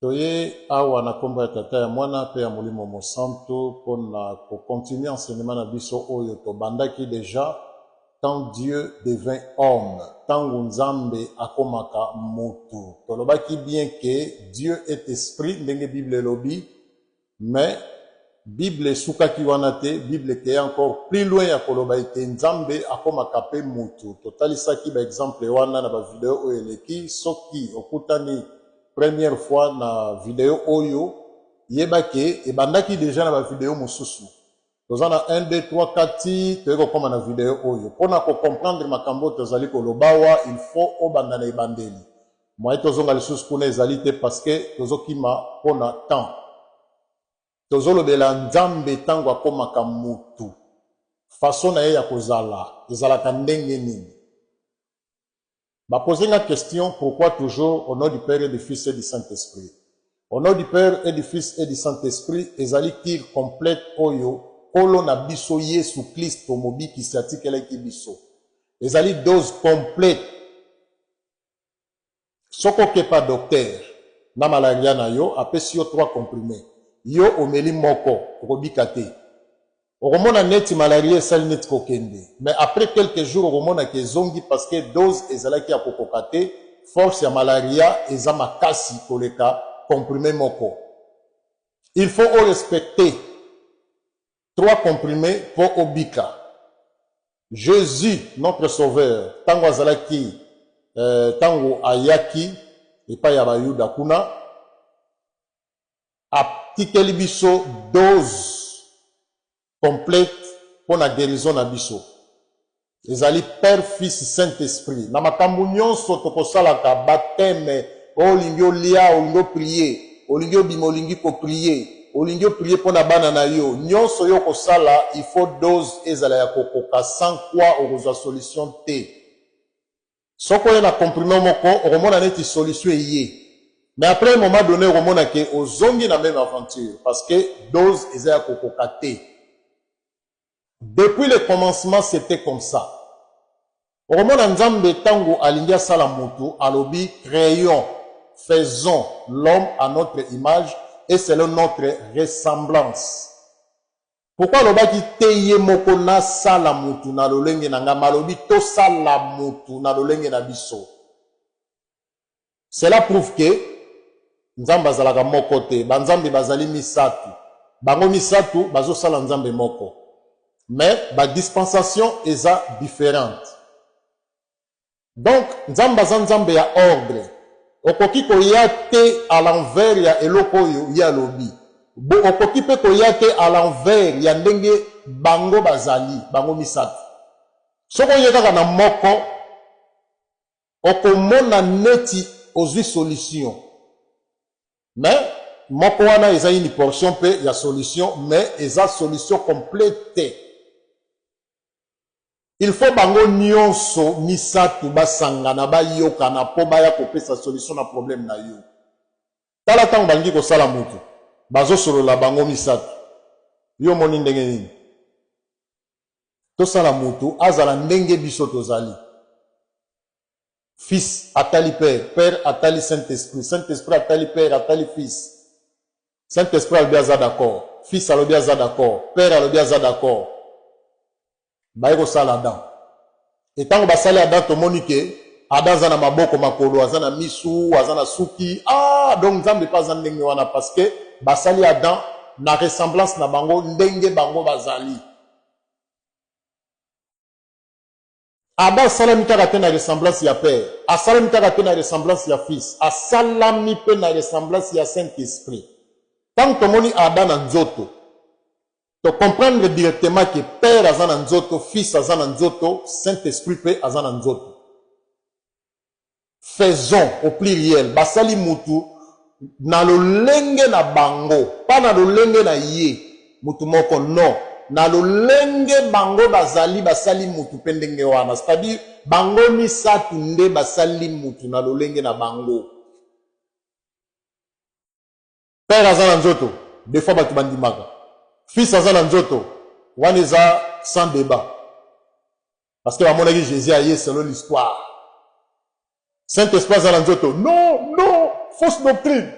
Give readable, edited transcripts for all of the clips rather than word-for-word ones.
Toye awa na kombo ya tata ya mwana pe ya molimo mosanto pona ko continuer enseignement na biso oyo to bandaki déjà quand Dieu devint homme, tango Nzambe akomaka motu. Tolobaki bien que Dieu est esprit ndenge Bible lobi, mais Bible sukaki wana te, Bible ke encore plus loin ya koloba ete Nzambe akomaka pe motu. Totalisaki ba exemple wana na ba video oyo eleki soki okutani première fois na vidéo oyo yebake ebandaki déjà na ba vidéo mosusu tozana 1 2 3 4 toyeko koma na vidéo oyo pona ko comprendre makambo tozali kolobawa il faut obanda na ebandeli moye tozonga lisusu kuna ezali te parce que tozokima pona temps tozolobela Nzambe tango akomaka mutu façon na ye ya kozala ezalaka ndenge nini. Bah, poser la question, pourquoi toujours au nom du Père et du Fils et du Saint-Esprit? Au nom du Père et du Fils et du Saint-Esprit, ezali tir complète oyo, kolo na biso Yesu Christ mobi qui s'articule ki biso. Ezali dose complète. Soko ke pas docteur, na malaria na yo, apesi yo 3 comprimés. Yo omeli moko, robikate. Oromona neti malaria sali neti kokende. Mais après quelques jours, oromona ke zongi parce que dose ezalaki ya kokokate, force ya malaria eza makasi koleka comprimé moko. Il faut respecter 3 comprimés pour obika. Jésus, notre sauveur, tango azalaki, tango ayaki, epa ya bayuda kuna, atikeli biso dose complète pour la guérison na biso. Ezali Père, Fils, Saint-Esprit. Na makambo nyonso tokosalaka baptême, olingi olia, olingi prier, olingi obima, olingi ko prier, olingi prier pour na bana na yo. Nyonso yo kosala, il faut dose ezala ya kokoka sans quoi okozwa solution te. Soko ya na comprimé moko, oromona neti solution yé. Mais après un moment donné, oromona ke ozongi na même aventure parce que dose ezala ya kokoka te. Depuis le commencement, c'était comme ça. Au moment où Nzambe tango alingia sala mutu, alobi créons, faisons l'homme à notre image et selon notre ressemblance. Pourquoi lobaki teye moko na sala mutu na lolenge na nga malobi to sala mutu na lolenge na biso. Cela prouve que Nzambe azalaka moko te, banzambe bazali misatu. Bango misatu bazo sala Nzambe moko. Mais la dispensation est différente. Donc, Nzamba Nzambe ya ordre. Okoki ko yate à l'envers ya eloko yo ya lobi. Okoki pe ko yate à l'envers ya ndenge bango bazali, bango misatu. Soko yeka na moko, okomona neti ozwi solution. Mais, moko wana eza une portion pe ya solution, mais eza solution complète. Il faut bango nyonso misatu basangana bayokana po baya kopesa solution na problème na yo. Tala tango bangi ko sala mutu. Bazo solola bango misatu. Yo moni ndenge nini? To sala mutu azala ndenge biso tozali. Fils atali Père, Père atali Saint-Esprit, Saint-Esprit atali Père, atali Fils. Saint-Esprit alobi aza d'accord, Fils alobi aza d'accord, Père alobi aza d'accord. Baiko sala Adam. Et tant que basali Adam tomoni ke Adam zana maboko makolo, azana misu, azana suki. Ah, donc Nzambe pas ndenge wana parce que basali Adam na ressemblance na bango ndenge bango bazali. Adam salami kaka te na ressemblance ya Père, asalami kaka te na ressemblance ya Fils, asalami pe na ressemblance ya Saint-Esprit. Tant que tomoni Adam na nzoto, to comprendre directement que Père azana nzoto, Fils azana nzoto, Saint-Esprit pe azana nzoto. Faisons au pluriel, basali mutu na lolenge na bango, pas na lolenge na ye, mutu moko non, na lolenge bango bazali basali mutu pendenge wana, c'est-à-dire bango misatu nde basali mutu na lolenge na bango. Père azana nzoto, des fois batu bandimaka. Fils azana nzoto, waneza sans débat. Parce que à mon avis, Jésus a eu selon l'histoire. Saint-Esprit azana nzoto, non, non, fausse doctrine.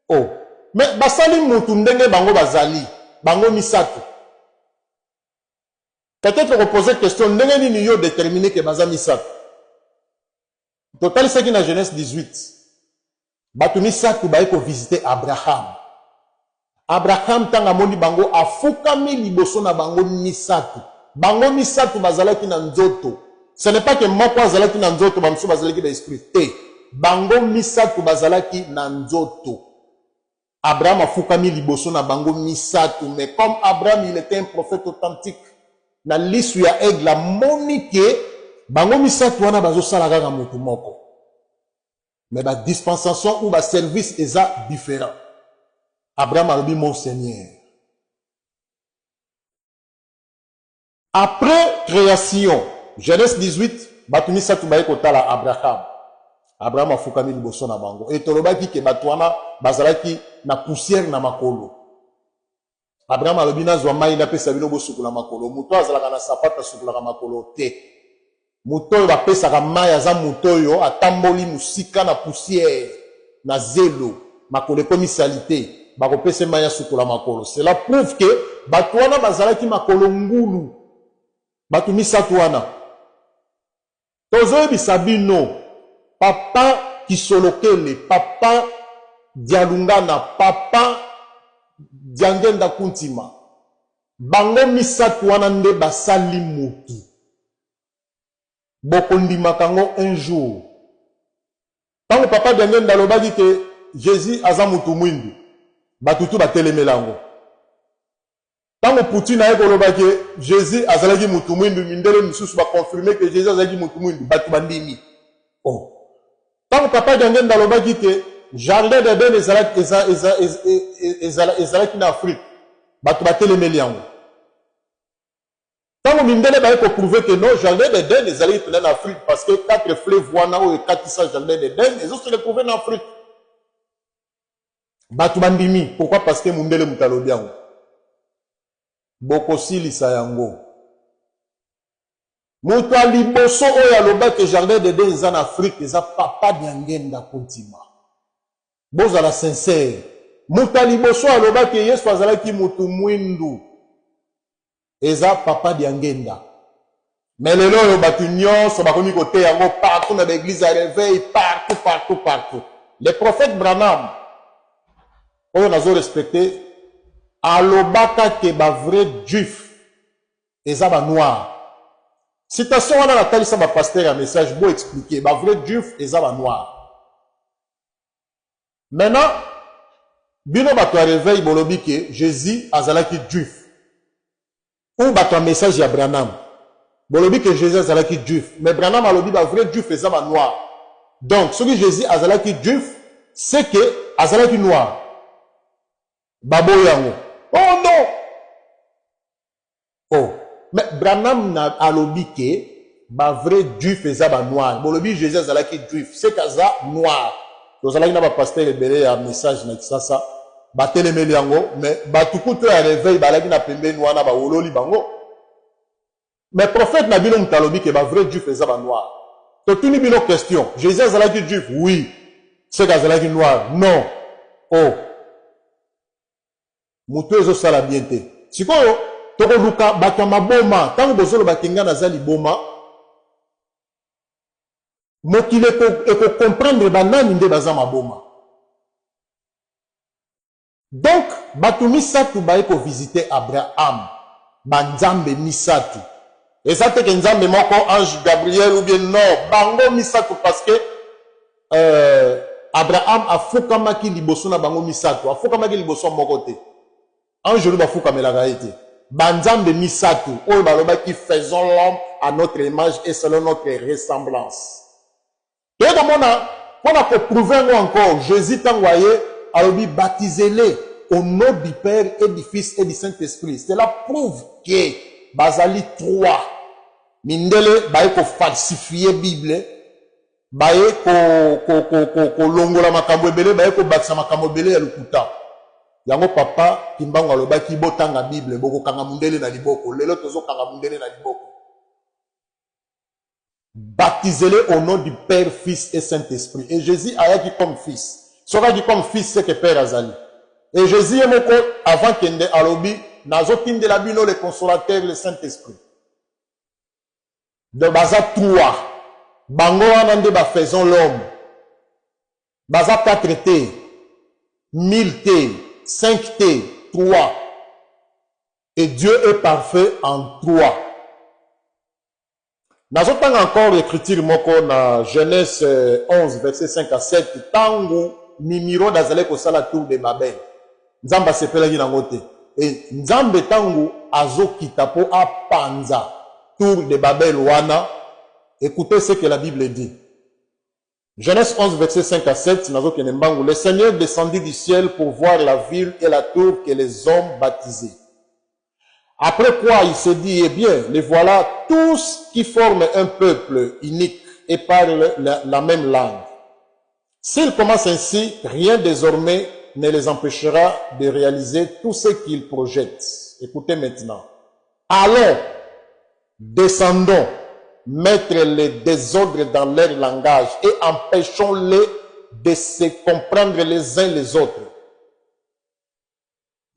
Oh. Mais basali mutu ndenge bango bazali. Bango misato. Peut-être reposer question, ndenge nini yo déterminer que baza misato. Total, c'est qui dans Genèse 18. Batu misato baeko visiter Abraham. Abraham tanga moni bango afukami liboso na bango misato. Bango misato bazalaki na nzoto. Ce n'est pas que moko bazalaki na nzoto, bamsu bazalaki ba esprit. Bango misato bazalaki na nzoto. Abraham afukami liboso na bango misato. Mais comme Abraham il était un prophète authentique, na lisu ya aigle monique bango misato wana bazo sala kaka mutu moko. Mais ba dispensation ou ba service eza différent. Abraham a dit mon Seigneur. Après création, Genèse 18, batu misato baye kotala Abraham. Abraham a fukami liboso na bango. Et tolobaki ke batu wana bazalaki na poussière na makolo. Abraham alobi nazwa mai na pesa bino bosukula makolo. Muto azalaka na sapata sukulaka makolo te. Muto oyo bapesaka mai aza muto oyo atamboli musika na poussière na zelo makolo ekomi salite. Bakopesa mai ya sukula makolo. Cela prouve que batu wana bazalaki makolo ngulu. Batu misato wana. Tozoyebisa bino papa Kisolokele, papa Dialungana, papa Diangenda Kuntima. Bango misato wana nde basali mutu. Bokondima kango un jour. Tango papa Diangenda lobaki ke Jésus aza mutu mwindu. Batutu batelemelango. Tango Poutine a lobaki Jésus azalaki mutu mwindu, mindele misusu ba confirmer que Jésus azalaki mutu mwindu, batu bandimi. Oh. Tant que papa Diangenda lobaki que jardin d'Eden ezalaki na Afrique, batu batelemeli yango. Tant que mindele ba ko prouver que non, jardin d'Eden ezalaki en Afrique parce que 4 fleuves wana ou 400 jardin d'Eden, ils ont se retrouvé en Afrique. Batu bandimi, pourquoi? Parce que mindele mutalobi yango. Boko silisa yango. Mutu aliboso oyo alobaki jardin d'Eden eza na Afrique, eza papa Diangenda Kuntima. Bozala sincère. Mutu aliboso alobaki Yesu azalaki mutu mwindu, eza papa Diangenda. Mais lelo oyo batu nyonso bakomi kote yango partout na l'église à réveil, partout. Le prophète Branham oyo nazo respecté alobaka ke ba vrai juif eza ba noir. Citation wana la talisa ba pasteur un message beau expliquer ba vrai juif eza ba noir. Maintenant bino bato a réveil bolobi ke Jésus azalaki juif. Ou bato a message ya Branham bolobi ke Jésus azalaki juif, mais Branham alobi ba vrai juif eza ba noir. Donc ce que Jésus azalaki juif, c'est que azalaki noir. Babo yango. Oh non. Oh. Mais Branham na alobi ke ba vrai juif eza ba noir. Bolobi Jésus azalaki juif, c'est kaza noir. Tozalaki na ba pasteur ebele ya message na kisasa ba telemeli yango, mais ba tukuto ya réveil balaki na pembeni wana ba wololi bango. Mais prophète na bino mutalobi ke ba vrai juif eza ba noir. Totuni bino question, Jésus azalaki juif? Oui. C'est kazalaki noir? Non. Oh. Mutu ezo sala bien te. Sikoyo toko luka bato maboma tango bozolo bakenga na zali boma mokile eko comprendre banani nde baza maboma. Donc bato misatu baye ko visiter Abraham banzambe misatu. Eza te ke nzambe moko ange Gabriel ou bien non, bango misatu parce que Abraham afukamaki liboso na bango misatu, afukamaki liboso moko te. Ange ba fukamelaka ete. Banzambe misatu oyo balobaki faisons l'homme à notre image et selon notre ressemblance. Et comme on a prouvé encore Jésus t'envoyé alobi baptisez-les au nom du Père et du Fils et du Saint-Esprit. Cela prouve que bazali 3 mindele baye ko falsifier Bible, baye ko longola makambo ebele, baye ko bakisa makambo ebele ya lukuta. Yango papa kimbango alobaki botanga Bible boko kanga mundele na liboko, lelo tozo kanga mundele na liboko. Baptisez-les au nom du Père, Fils et Saint-Esprit. Et Jésus ayaki comme fils. Sera dit comme fils, c'est que père azali. Et Jésus est mon corps avant qu'il ne alobi, nazotinde la bino, le consolateur, le Saint-Esprit. De baza 3. Bango anande ba faisons l'homme. Baza 4 T. 1000 T. 5 T. 3. Et Dieu est parfait en 3. Nazotang encore l'écriture moko na Genèse 11, verset 5 à 7. Tango mimiro d'azale kosala tour de Babel. Nzamba sepelaki nango te. Et Nzambe tango azo kitapo a panza tour de Babel wana. Écoutez ce que la Bible dit. Genèse 11, verset 5 à 7. Le Seigneur descendit du ciel pour voir la ville et la tour que les hommes baptisaient. Après quoi, il se dit, eh bien, les voilà tous qui forment un peuple unique et parlent la même langue. S'ils commencent ainsi, rien désormais ne les empêchera de réaliser tout ce qu'ils projettent. Écoutez maintenant. Allons, descendons, mettre le désordre dans leur langage et empêchons-les de se comprendre les uns les autres.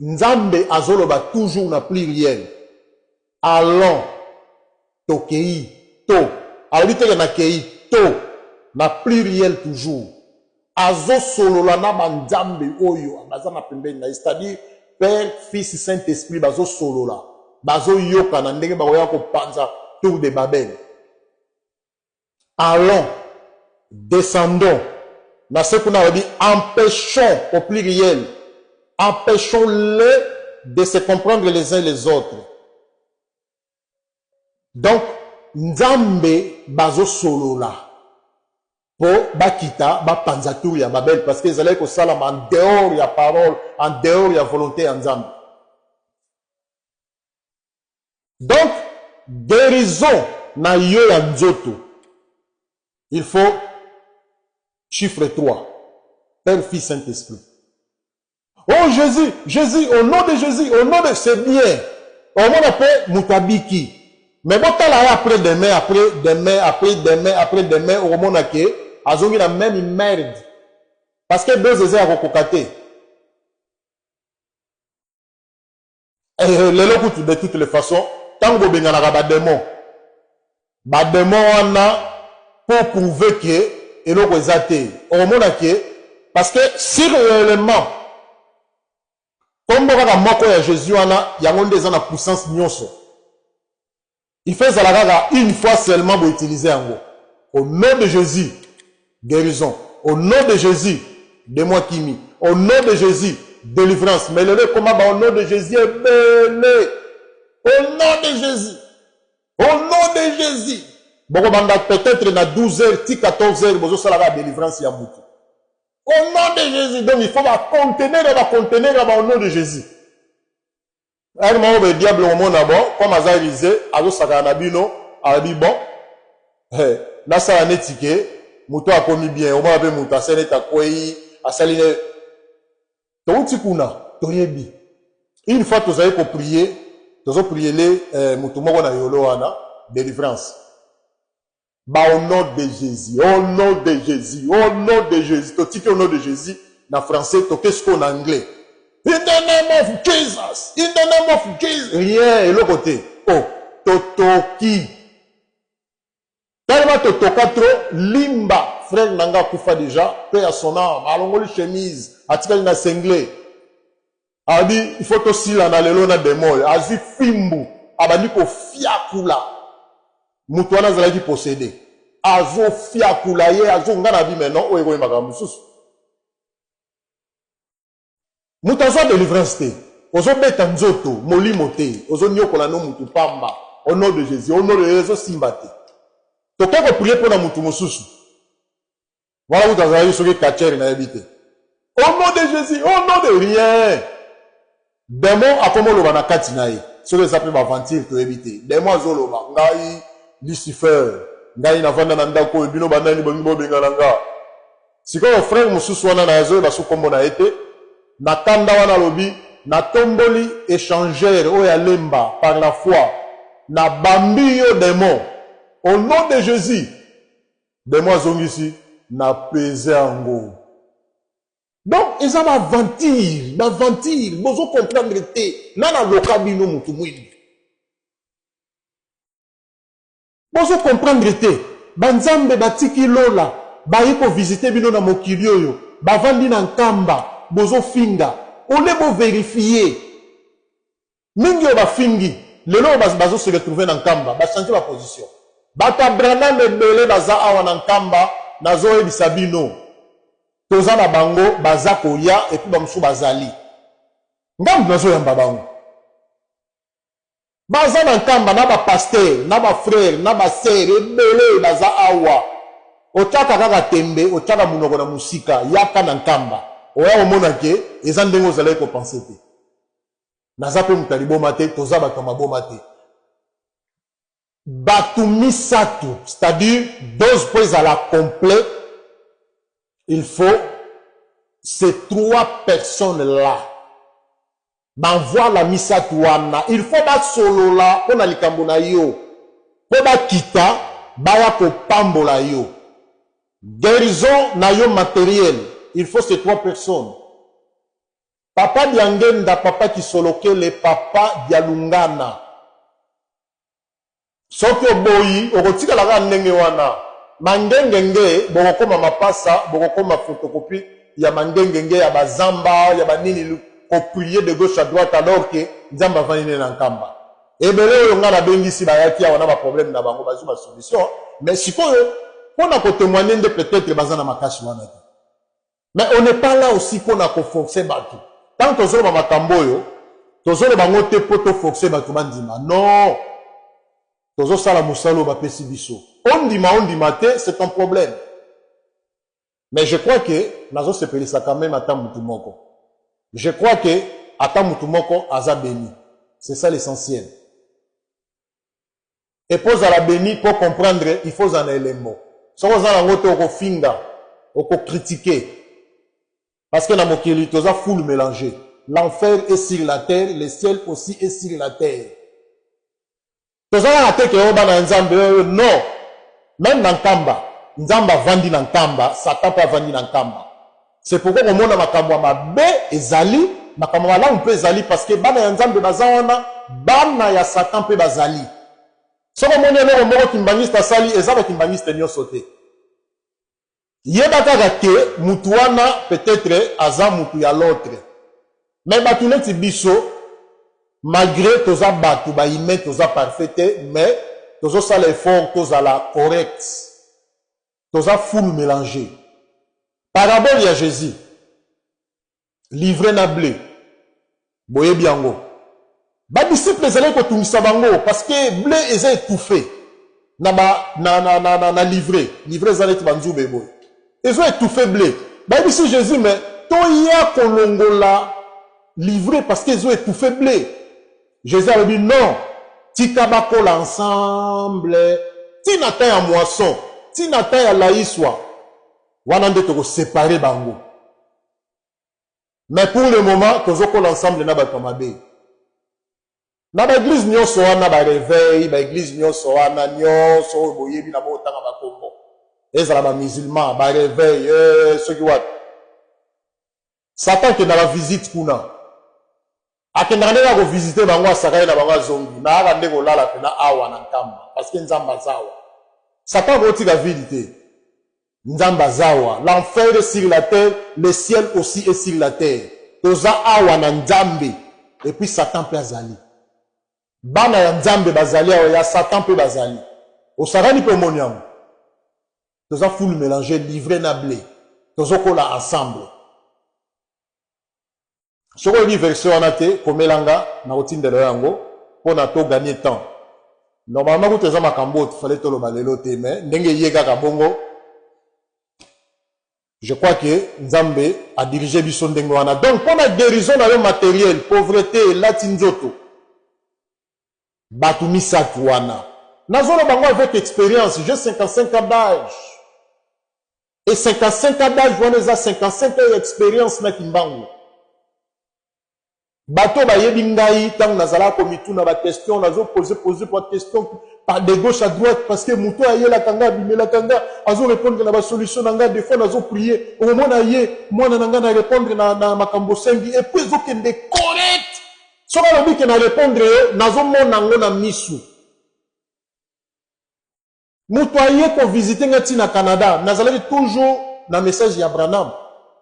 Nzambe azoloba toujours na pluriel. Allons, tokei, to. Alite na kei, to. Na pluriel toujours. Azo solola na banzambe oyo. Abazana pembeni na. C'est-à-dire, Père, Fils, Saint-Esprit, bazo solola. Bazo yoka na ndenge bakoya ko panza tour de Babel. Allons, descendons. Na ce qu'on a dit, empêchons au pluriel. Empêchons-les de se comprendre les uns les autres. Donc, Nzambe bazo solola. Po bakita ba panzatou ya Babel parce qu'ils allaient ko salam en dehors ya parole, en dehors ya volonté en Nzambe. Donc, guérison na yo ya nzoto. Il faut chiffre 3. Père, Fils, Saint-Esprit. Oh Jésus, Jésus, au nom de Jésus, au nom de... C'est bien. Au nom de Moutabiki. Mais bon, t'as là après demain, après demain, au moment où Azongi la même merde. Parce que deux Zézé à recocater. Et les locaux, de toutes les façons, tant que vous avez un démon, on a pour prouver que, et l'autre est athée. Au moment où, parce que si réellement, comme Jésus il y a une puissance nyonso. Il fait ça une fois seulement pour utiliser en gros. Au nom de Jésus, guérison. Au nom de Jésus, démon kimi. Au nom de Jésus, délivrance. Mais le comment au nom de Jésus est belé. Au nom de Jésus. Au nom de Jésus. Bon, peut-être dans 12h, 14h, vous avez la délivrance y a beaucoup. Au nom de Jésus, donc il faut contenir au nom de Jésus. Un moment, le diable au monde d'abord, comme Azaï disait, Azo Sakanabino, a dit bon, là ça a nétiqué, Mouto a commis bien, au moins avec Mouta, c'est n'est à quoi à salir. Tountikuna, Toyebi. Une fois que vous avez prié, vous avez prié les Moutoumoko na Yolo ana, délivrance. Bah, au nom de Jésus, au nom de Jésus, au nom de Jésus. Tu dis au nom de Jésus, en français, tu qu'est-ce qu'on en anglais? In the name of Jesus, in the name of Jesus. Rien, et l'autre côté. Oh, Totoki. Tellement Totoka trop, Limba, frère Nanga Koufa déjà, paix à son âme, alongoli chemise, atikali na sengle. A dit, il faut aussi l'en aller l'on a des mots. A dit, Fimbu, abani ko fiakula. Moutouana zalaki possédé. Azo fiakula ye, azo ngana bi maintenant, ou ego imaka mususu. Moutazo délivrance te. Ozo beta nzoto, moli mote. Ozo nyokola no mutu pamba. Au nom de Jésus, au nom de Jésus, simbate. Toko ko prier pour na mutu mususu. Voilà où t'as eu sur les kacheri na habité. Au nom de Jésus, au nom de rien. Démon a comme le bana katinaï. Sur les appels ma ventile to habiter. Démon zoloba. Ngai Lucifer. Ngai na vanda na ndako bino banani bongo bengalanga. Siko frère mususu wana na yazo basu kombo na été. Na kanda wana lobi na tomboli échangeur o ya lemba par la foi. Na bambi yo démon. Au nom de Jésus. Démon zongisi na pesé ango. Donc, ils ont aventure, vous comprendre te, nana lokabino mutumwini. Vous comprendre te, banzambe batiki lola, baiko visiter bino na mokili oyo, bavandi na nkamba, bozo finga, ole bo vérifier. Mingi yo bafingi, lelo bazo se retrouver na nkamba, ba changer ba position. Bata brana lebele baza awa na nkamba, nazo ebisa bino. Toza na bango baza koya et puis bamusu bazali. Ngambu nazo yamba bango. Baza na nkamba na ba pasteur, na ba frère, na ba sœur ebele baza awa. Otaka kaka tembe, otaka munoko na musika, yaka na nkamba. Oya omona ke eza ndenge ozali ko penser te. Naza pe mutali boma te, toza bato maboma te. Batu misatu, c'est-à-dire dose pour à la complète. Il faut ces trois personnes-là. M'envoie la misatuana. Il faut ba solo là, on a likambona yo. Pour ba kita, ba ya ko pambola yo. Guérison na yo matériel. Il faut ces trois personnes. Papa Diangenda, papa qui soloke le papa Dialungana. Soki oboyi, okotika la ndenge wana. Mangengenge, bokokoma mapasa, bokokoma photocopie, ya mangengenge, ya bazamba, ya banini, koprier de gauche à droite alors que nzamba vanine na nkamba. Ebele yo nga na bengisi bayaki wana ba problème na bango bazu ba solution, mais sikoyo on a témoigner de peut-être bazana makashi wana. Mais on n'est pas là aussi pour na forcer batu. Tant que zo ba makambo yo, tozolo bango te poto forcer batu bandima. Non. Tozo sala musalo ba pesi biso. On dit te, c'est ton problème. Mais je crois que nazo se pelisa quand même ata mutumoko. Je crois que ata mutumoko aza béni. C'est ça l'essentiel. Et pose à la béni pour comprendre, il faut en élément. Si vous avez un finga, on peut critiquer. Parce que dans mon kili, tu as full mélangé. L'enfer est sur la terre, le ciel aussi est sur la terre. Tu as la terre qui est dans Nzambe, non. Même dans Kamba, Nzamba vandi dans Kamba, Satan pas vandi dans Kamba. C'est pourquoi on monte ma Kamba ma B et Zali, ma Kamba là on peut Zali parce que bana Nzambe bazawana, bana ya Satan peut bazali. Si on monte un moro kimbaniste sali, et ça va kimbaniste nyo sauté. Yebaka ke mutuana peut-être aza mutu ya l'autre. Mais batuneti biso malgré toza batu ba ime toza parfait mais tozo ça l'effort toza la correct. Toza full mélangé. Parabole ya Jésus. Livré na blé. Boye biango. Ba disciples zale ko tumisa bango parce que blé est étouffé. Na livré. Livré zale ti banzube boy. Ils ont étouffé blé. Bah, ici Jésus, mais toya kolongola livré parce qu'ils ont étouffé blé. Jésus a dit non. Tikabako l'ensemble. Tinata ya moisson. Tinata ya laïswa. Wanande toko séparer bango. Mais pour le moment, tozoko l'ensemble na batamabe. Na ba église nyonso wana ba réveil, ba église nyonso wana nyonso boyebi na bo tanga ba kombo. Ezala ba musulman, ba réveil, ceux qui wat. Satan qui est dans la visite kuna. Akendane na ko visiter bango asakaye na bango zombi. Na akande ko lala pena awa na nkamba parce que nzamba zawa. Satan ko tika vérité. Nzamba zawa, l'enfer est sur la terre, le ciel aussi est sur la terre. Toza awa na nzambe et puis Satan peut azali. Bana ya nzambe bazali ya Satan peut bazali. Osarani peut moniam. Toza full mélangé, livré na blé. Tozo kola ensemble. Soko li version anate, komelanga, na otindelo yango, pour na to gagner temps. Normalement, vous toza makambo, fallait to lo balelo te, mais, ndenge yega kabongo, je crois que Nzambe a dirigé biso ndenge wana. Donc, pour la guérison na le matériel, pauvreté, latinzoto, batu misatu wana. Nazolo bango avec expérience, j'ai 55 ans d'âge. Et 55 ans d'âge, on a 55 ans d'expérience na kimbango. Bato ba yebi ngai tang nazala komitu na ba question nazo poser pas de question de gauche à droite, parce que Mouto aye la kanga, bimé la kanga, azo répondre na ba solution nanga, des fois nazo prier, au moment aye, moi nanga na répondre na makambo sengi, et puis zo kende correct. Soka la bi ke na répondre, nazo mon nango na misu. Mouto aye ko visiter ngati na Canada, nazalaki toujours na message ya Branham.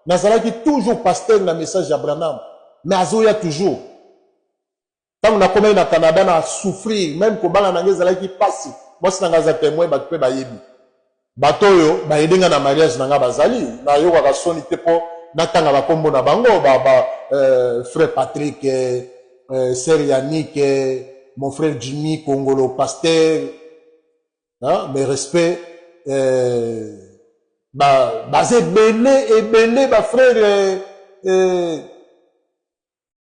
Nazalaki toujours pasteur na message ya Branham. Mais azo ya toujours. Tant on a commis na Canada na souffrir, même ko bala na ngeza laki pasi. Moi si nanga za témoin ba pe ba yebi. Bato yo ba yedenga na mariage nanga bazali, na yo ka soni te po na tanga ba kombo na bango frère Patrick, sœur Yannick, mon frère Jimmy Congolo pasteur. Hein, mes respects ba ze belé et belé ba frère